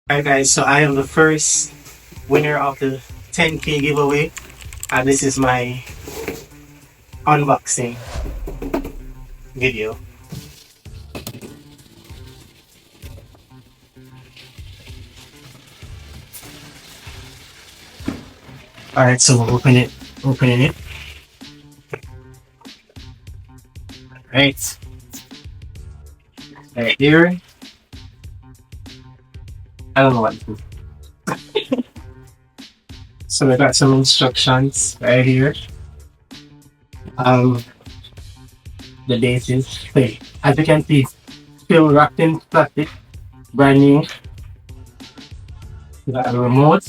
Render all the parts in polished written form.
Alright guys, so I am the first winner of the 10k giveaway, and this is my unboxing video. Alright, so we'll opening it. Right. Right here. I don't know what to do. So we got some instructions right here. Um the date is hey, as you can see, still wrapped in plastic, brand new. We got a remote.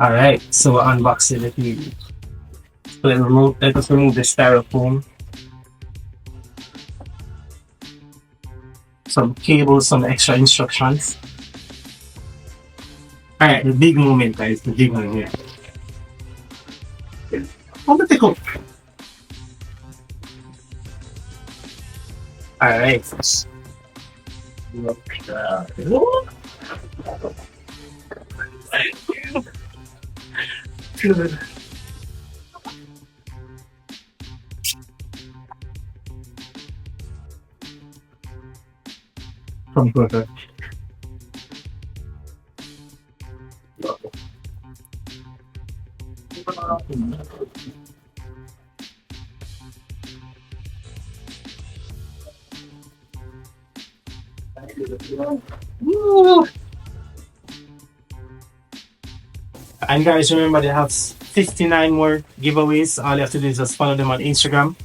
Alright, so we're unboxing the TV. So let us remove the styrofoam. Some cables, some extra instructions. Alright, the big moment guys, the big moment. How to take up? Alright. Good. Computer. Woo. And guys, remember they have 59 more giveaways. All you have to do is just follow them on Instagram,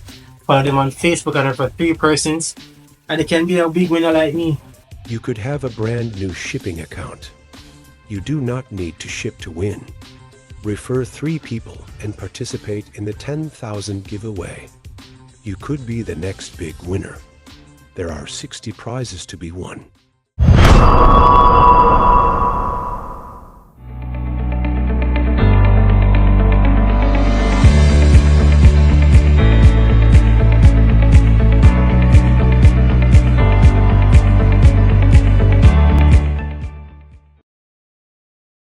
follow them on Facebook, and for 3 persons, and it can be a big winner like me. You could have a brand new shipping account. You do not need to ship to win. Refer 3 people and participate in the 10,000 giveaway. You could be the next big winner. There are 60 prizes to be won.